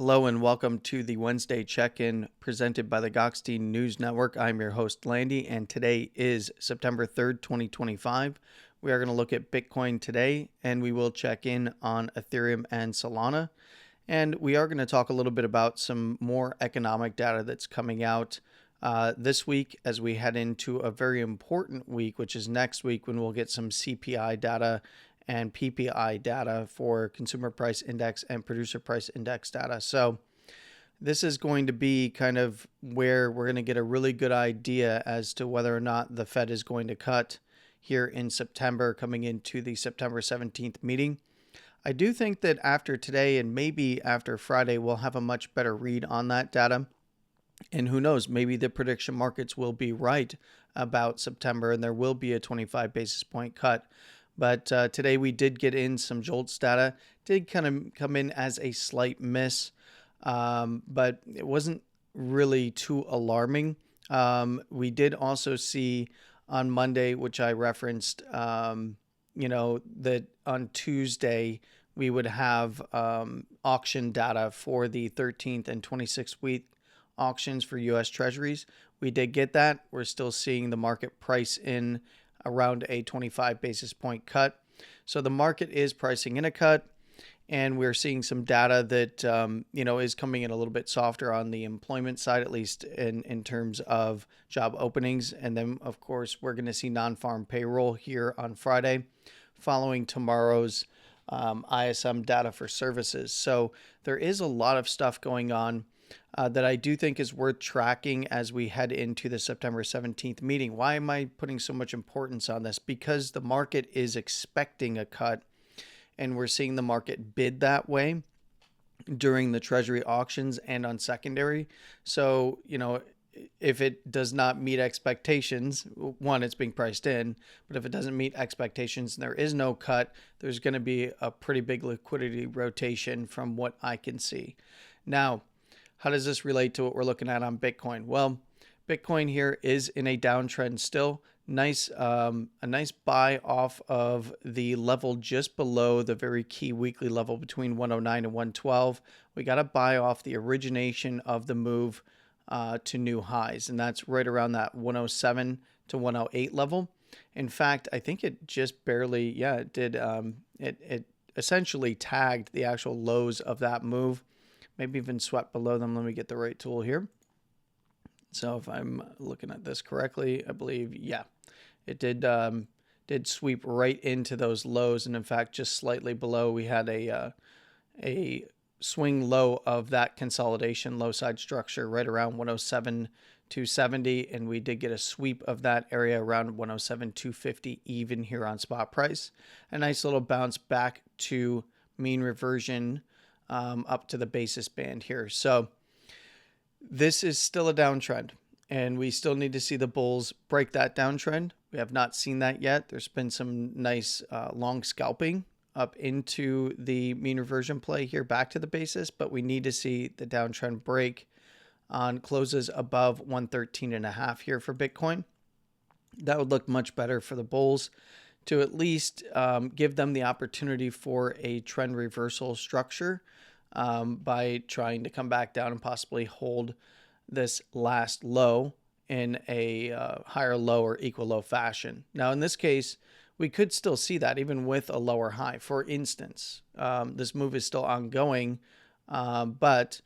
Hello and welcome to the Wednesday check-in presented by the Goxstein News Network. I'm your host, Landy, and today is September 3rd, 2025. We are going to look at Bitcoin today, and we will check in on Ethereum and Solana. And we are going to talk a little bit about some more economic data that's coming out this week as we head into a very important week, which is next week when we'll get some CPI data and PPI data for consumer price index and producer price index data. So this is going to be kind of where we're going to get a really good idea as to whether or not the Fed is going to cut here in September, coming into the September 17th meeting. I do think that after today and maybe after Friday, we'll have a much better read on that data. And who knows, maybe the prediction markets will be right about September and there will be a 25 basis point cut. But today we did get in some JOLTS data, did kind of come in as a slight miss, but it wasn't really too alarming. We did also see on Monday, which I referenced, that on Tuesday we would have auction data for the 13th and 26th week auctions for U.S. Treasuries. We did get that. We're still seeing the market price in around a 25 basis point cut. So the market is pricing in a cut, and we're seeing some data that, is coming in a little bit softer on the employment side, at least in terms of job openings. And then, of course, we're going to see non-farm payroll here on Friday following tomorrow's ISM data for services. So there is a lot of stuff going on that I do think is worth tracking as we head into the September 17th meeting. Why am I putting so much importance on this? Because the market is expecting a cut, and we're seeing the market bid that way during the Treasury auctions and on secondary. So, if it does not meet expectations, one, it's being priced in, but if it doesn't meet expectations and there is no cut, there's going to be a pretty big liquidity rotation from what I can see. Now, how does this relate to what we're looking at on Bitcoin? Well, Bitcoin here is in a downtrend still. A nice buy off of the level just below the very key weekly level between 109 and 112. We got a buy off the origination of the move to new highs, and that's right around that 107 to 108 level. In fact, I think it just barely, it did. It essentially tagged the actual lows of that move. Maybe even swept below them. Let me get the right tool here. So if I'm looking at this correctly, I believe, it did sweep right into those lows. And in fact, just slightly below, we had a swing low of that consolidation low side structure right around 107 270, and we did get a sweep of that area around 107 250 even here on spot price. A nice little bounce back to mean reversion up to the basis band here. So this is still a downtrend, and we still need to see the bulls break that downtrend. We have not seen that yet. There's been some nice long scalping up into the mean reversion play here back to the basis, but we need to see the downtrend break on closes above 113.5 here for Bitcoin. That would look much better for the bulls to at least give them the opportunity for a trend reversal structure by trying to come back down and possibly hold this last low in a higher low or equal low fashion. Now, in this case, we could still see that even with a lower high. For instance, this move is still ongoing, but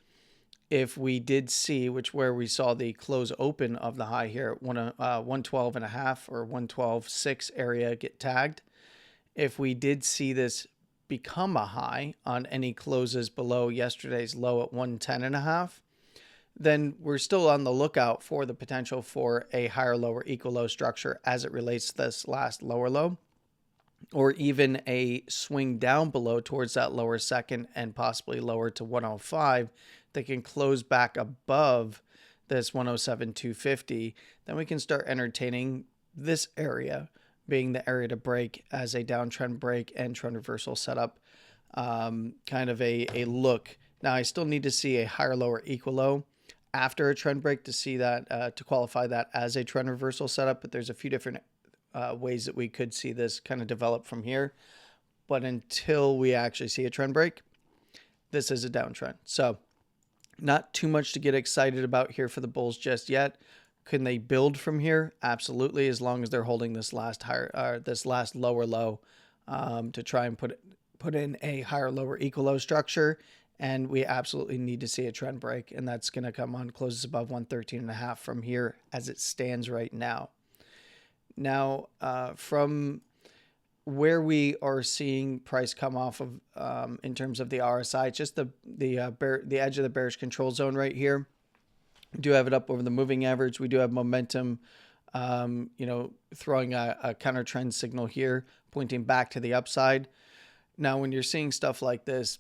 if we did see, where we saw the close open of the high here at 112.5 or 112.6 area get tagged, if we did see this become a high on any closes below yesterday's low at 110.5, then we're still on the lookout for the potential for a higher low or equal low structure as it relates to this last lower low, or even a swing down below towards that lower second and possibly lower to 105 that can close back above this 107 250. Then we can start entertaining this area being the area to break as a downtrend break and trend reversal setup, kind of a look. Now, I still need to see a higher low or equal low after a trend break to see that, to qualify that as a trend reversal setup, but there's a few different ways that we could see this kind of develop from here. But until we actually see a trend break, this is a downtrend. So Not too much to get excited about here for the bulls just yet. Can they build from here? Absolutely, as long as they're holding this last lower low to try and put in a higher lower equal low structure. And we absolutely need to see a trend break, and that's going to come on closes above 113.5 from here as it stands right now. Now, from where we are seeing price come off of in terms of the RSI, just the edge of the bearish control zone right here. We do have it up over the moving average. We do have momentum, throwing a counter trend signal here, pointing back to the upside. Now, when you're seeing stuff like this,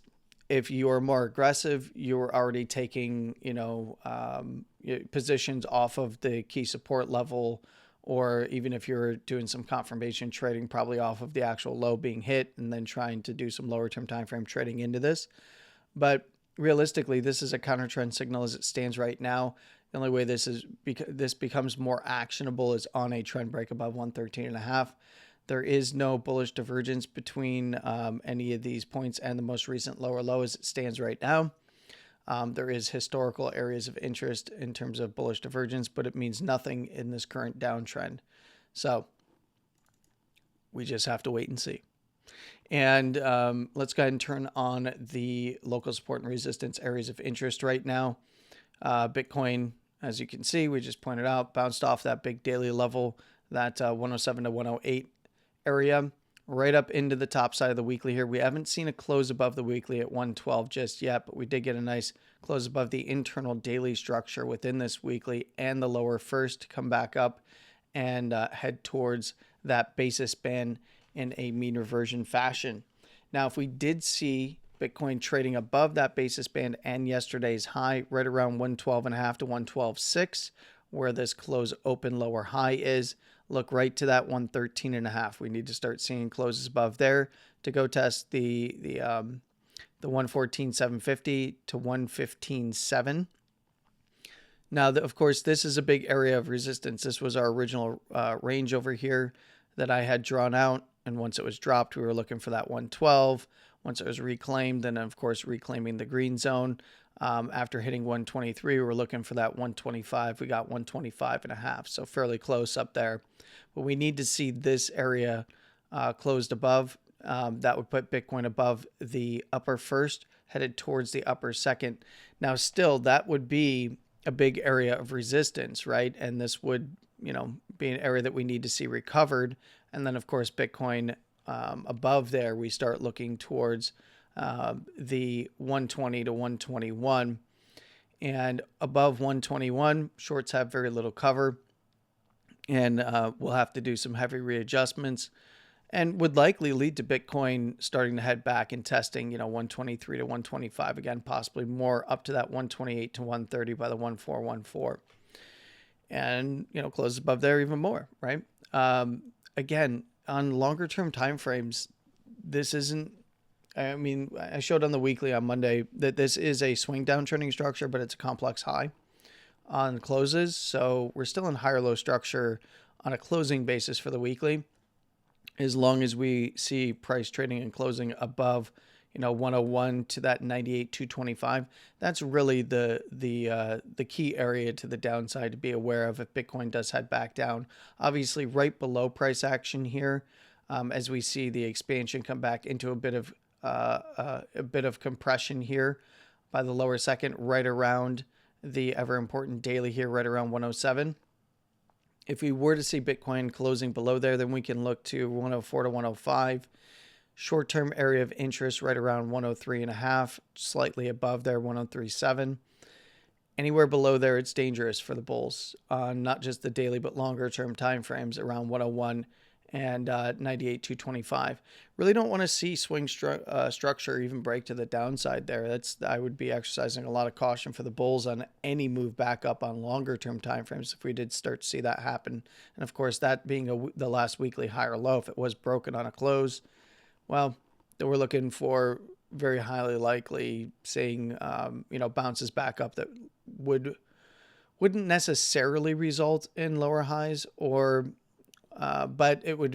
if you are more aggressive, you're already taking, positions off of the key support level, or even if you're doing some confirmation trading, probably off of the actual low being hit and then trying to do some lower term time frame trading into this. But realistically, this is a counter trend signal as it stands right now. The only way this becomes more actionable is on a trend break above 113.5. There is no bullish divergence between any of these points and the most recent lower low as it stands right now. There is historical areas of interest in terms of bullish divergence, but it means nothing in this current downtrend. So we just have to wait and see. And let's go ahead and turn on the local support and resistance areas of interest right now. Bitcoin, as you can see, we just pointed out, bounced off that big daily level, that 107 to 108 area, right up into the top side of the weekly here. We haven't seen a close above the weekly at 112 just yet, but we did get a nice close above the internal daily structure within this weekly and the lower first to come back up and head towards that basis band in a mean reversion fashion. Now, if we did see Bitcoin trading above that basis band and yesterday's high right around 112.5 to 112.6, where this close open lower high is, look right to that 113.5. We need to start seeing closes above there to go test the 114.750 to 115.7. Now, of course, this is a big area of resistance. This was our original range over here that I had drawn out. And once it was dropped, we were looking for that 112. Once it was reclaimed, then of course reclaiming the green zone. After hitting 123, we were looking for that 125. We got 125.5, so fairly close up there. But we need to see this area closed above. That would put Bitcoin above the upper first, headed towards the upper second. Now, still, that would be a big area of resistance, right? And this would, be an area that we need to see recovered. And then, of course, Bitcoin above there, we start looking towards the 120 to 121. And above 121, shorts have very little cover. And we'll have to do some heavy readjustments and would likely lead to Bitcoin starting to head back and testing, 123 to 125 again, possibly more up to that 128 to 130 by the 1414. And, close above there even more, right? Again, on longer term time frames, this isn't, I showed on the weekly on Monday that this is a swing downtrending structure, but it's a complex high on closes. So we're still in higher low structure on a closing basis for the weekly, as long as we see price trading and closing above 101 to that 98,225. That's really the key area to the downside to be aware of if Bitcoin does head back down. Obviously, right below price action here, as we see the expansion come back into a bit of compression here by the lower second, right around the ever important daily here, right around 107. If we were to see Bitcoin closing below there, then we can look to 104 to 105. Short-term area of interest right around 103.5, slightly above there, 103.7. Anywhere below there, it's dangerous for the bulls, not just the daily, but longer-term time frames around 101 and 98,225. Really don't want to see swing structure even break to the downside there. I would be exercising a lot of caution for the bulls on any move back up on longer-term time frames if we did start to see that happen. And of course, that being the last weekly higher low, if it was broken on a close, well, we're looking for very highly likely seeing, bounces back up that wouldn't necessarily result in lower highs, but it would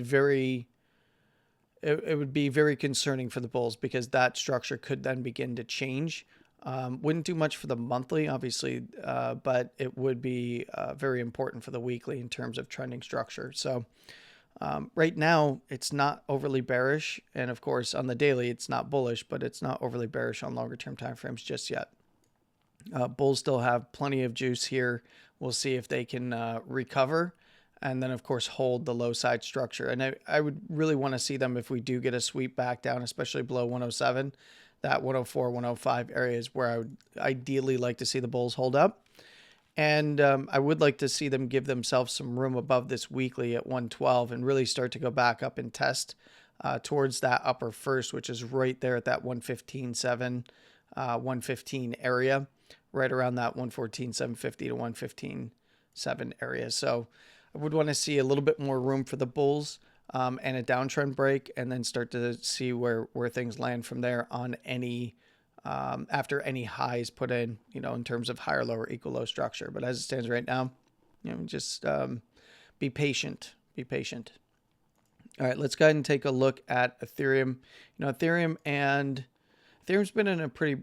be very concerning for the bulls because that structure could then begin to change Wouldn't do much for the monthly, obviously, but it would be very important for the weekly in terms of trending structure. So right now, it's not overly bearish. And of course, on the daily, it's not bullish, but it's not overly bearish on longer term timeframes just yet. Bulls still have plenty of juice here. We'll see if they can recover and then, of course, hold the low side structure. And I would really want to see them if we do get a sweep back down, especially below 107. That 104, 105 area is where I would ideally like to see the bulls hold up. And I would like to see them give themselves some room above this weekly at 112 and really start to go back up and test towards that upper first, which is right there at that 115.7, 115 area, right around that 114.750 to 115.7 area. So I would want to see a little bit more room for the bulls and a downtrend break, and then start to see where things land from there on any after any highs put in, in terms of higher, lower, equal, low structure. But as it stands right now, just be patient. Be patient. All right, let's go ahead and take a look at Ethereum. Ethereum's been in a pretty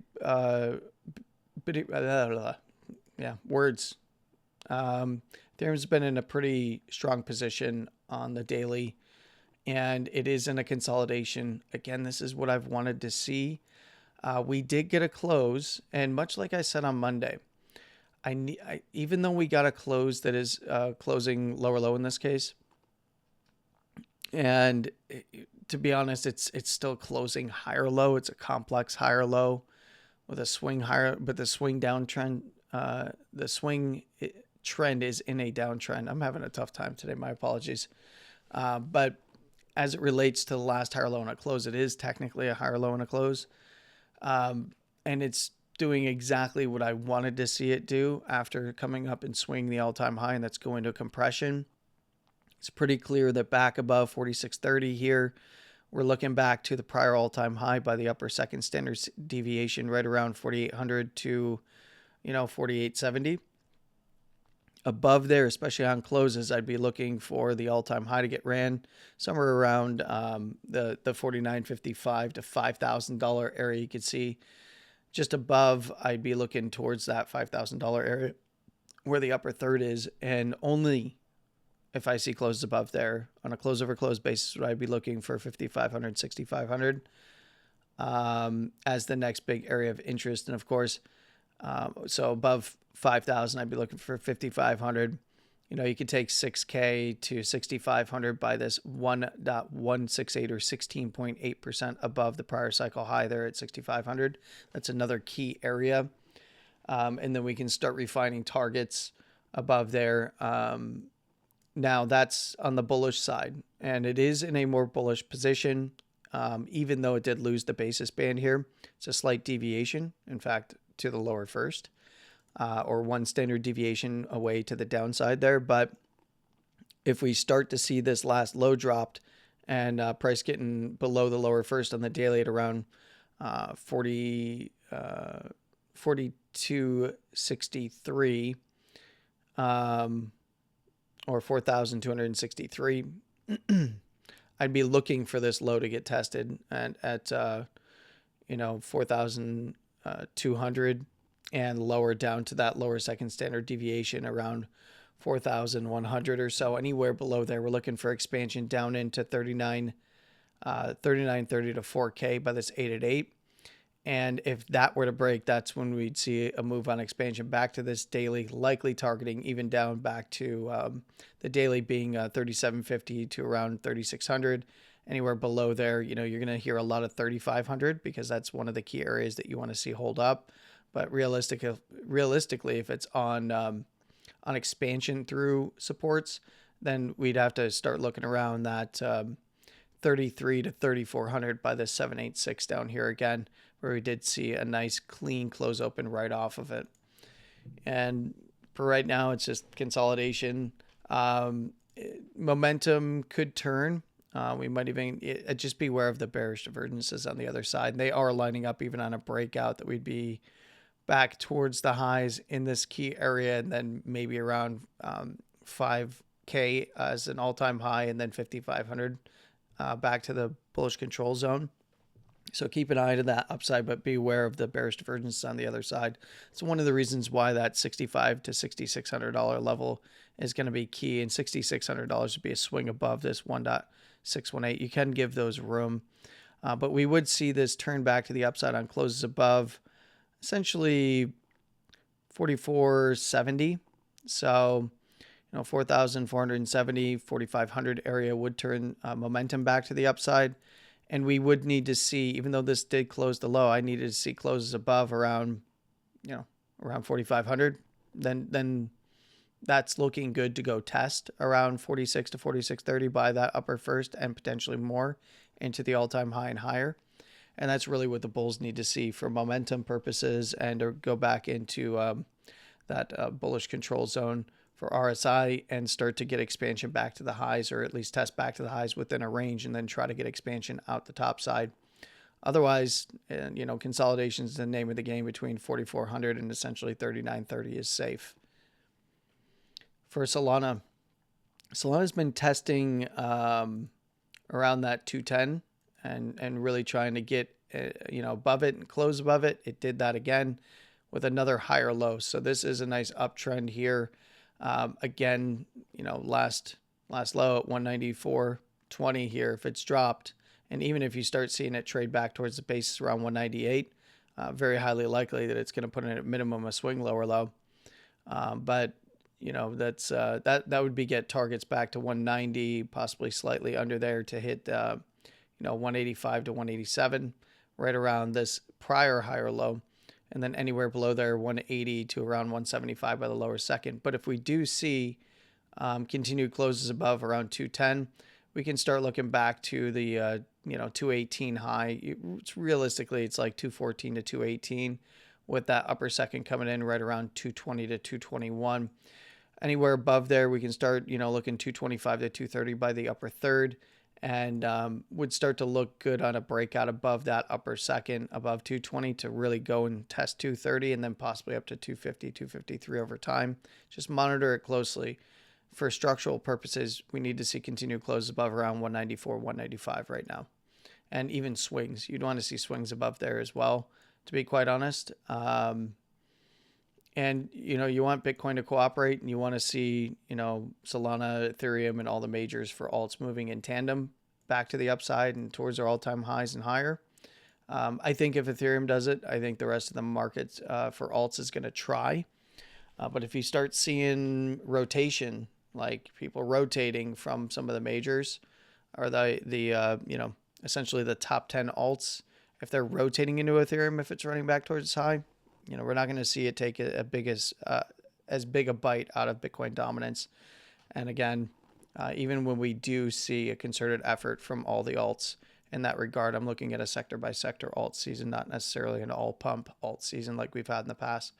Ethereum's been in a pretty strong position on the daily, and it is in a consolidation. Again, this is what I've wanted to see. We did get a close, and much like I said on Monday, even though we got a close that is closing lower low in this case, and to be honest, it's still closing higher low. It's a complex higher low with a swing higher, but the swing downtrend, trend is in a downtrend. I'm having a tough time today. My apologies. But as it relates to the last higher low and a close, it is technically a higher low and a close. And it's doing exactly what I wanted to see it do after coming up and swinging the all-time high, and that's going to compression. It's pretty clear that back above 4630 here, we're looking back to the prior all-time high by the upper second standard deviation, right around 4800 to 4870. Above there, especially on closes, I'd be looking for the all-time high to get ran somewhere around the $49.55 to $5,000 area. You could see just above, I'd be looking towards that $5,000 area where the upper third is, and only if I see closes above there on a close over close basis would I be looking for 5,500, 6,500 as the next big area of interest. And of course, so above 5,000, I'd be looking for 5,500. You could take 6K to 6,500 by this 1.168 or 16.8% above the prior cycle high there at 6,500. That's another key area. And then we can start refining targets above there. Now that's on the bullish side, and it is in a more bullish position, even though it did lose the basis band here. It's a slight deviation, in fact, to the lower first, or one standard deviation away to the downside there. But if we start to see this last low dropped and price getting below the lower first on the daily at around 4263 or 4,263, I'd be looking for this low to get tested at 4,200 and lower down to that lower second standard deviation around 4,100 or so. Anywhere below there, we're looking for expansion down into 3930 to 4K by this 8 at 8. And if that were to break, that's when we'd see a move on expansion back to this daily, likely targeting even down back to the daily being 3750 to around 3600. Anywhere below there, you're going to hear a lot of 3500 because that's one of the key areas that you want to see hold up. But realistically, if it's on expansion through supports, then we'd have to start looking around that 33 to 3400 by the 786 down here again, where we did see a nice clean close open right off of it. And for right now, it's just consolidation. Momentum could turn. We might even just beware of the bearish divergences on the other side. And they are lining up even on a breakout that we'd be back towards the highs in this key area, and then maybe around 5K as an all-time high, and then 5,500 back to the bullish control zone. So keep an eye to that upside, but be aware of the bearish divergence on the other side. It's one of the reasons why that $6,500 to $6,600 level is going to be key, and $6,600 would be a swing above this 1.618. You can give those room, but we would see this turn back to the upside on closes above essentially 44.70. So 4,470, 4,500 area would turn momentum back to the upside. And we would need to see, even though this did close the low, I needed to see closes above around 4,500. Then that's looking good to go test around 46 to 46.30 by that upper first and potentially more into the all-time high and higher. And that's really what the bulls need to see for momentum purposes and to go back into that bullish control zone for RSI and start to get expansion back to the highs, or at least test back to the highs within a range, and then try to get expansion out the top side. Otherwise, consolidation is the name of the game between 4,400 and essentially 39.30 is safe. For Solana's been testing around that 210 and really trying to get above it and close above it. It did that again with another higher low. So this is a nice uptrend here. Again, last low at 194.20 here, if it's dropped, and even if you start seeing it trade back towards the basis around 198, very highly likely that it's going to put in at minimum a swing lower low. But that's that would be get targets back to 190, possibly slightly under there to hit 185 to 187, right around this prior higher low. And then anywhere below there, 180 to around 175 by the lower second. But if we do see continued closes above around 210, we can start looking back to the 218 high. Realistically, it's like 214 to 218, with that upper second coming in right around 220 to 221. Anywhere above there, we can start looking 225 to 230 by the upper third. And would start to look good on a breakout above that upper second, above 220, to really go and test 230 and then possibly up to 250, 253 over time. Just monitor it closely. For structural purposes, we need to see continued closes above around 194, 195 right now. And even swings. You'd want to see swings above there as well, to be quite honest. And, you want Bitcoin to cooperate, and you want to see, Solana, Ethereum, and all the majors for alts moving in tandem back to the upside and towards their all-time highs and higher. I think if Ethereum does it, I think the rest of the markets for alts is going to try. But if you start seeing rotation, like people rotating from some of the majors or the essentially the top 10 alts, if they're rotating into Ethereum, if it's running back towards its high, we're not going to see it take as big a bite out of Bitcoin dominance. And again, even when we do see a concerted effort from all the alts in that regard, I'm looking at a sector by sector alt season, not necessarily an all pump alt season like we've had in the past.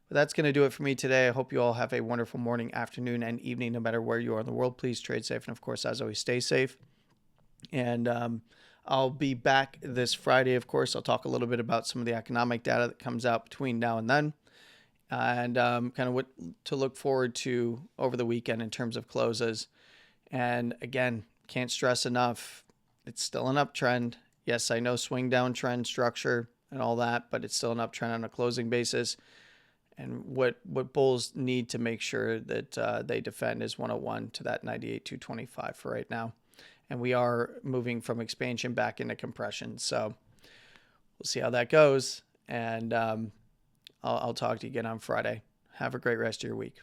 But that's going to do it for me today. I hope you all have a wonderful morning, afternoon, and evening, no matter where you are in the world. Please trade safe. And of course, as always, stay safe. And I'll be back this Friday, of course. I'll talk a little bit about some of the economic data that comes out between now and then, and kind of what to look forward to over the weekend in terms of closes. And again, can't stress enough, it's still an uptrend. Yes, I know swing downtrend structure and all that, but it's still an uptrend on a closing basis. And what bulls need to make sure that they defend is 101 to that 98,225 for right now. And we are moving from expansion back into compression. So we'll see how that goes. And I'll talk to you again on Friday. Have a great rest of your week.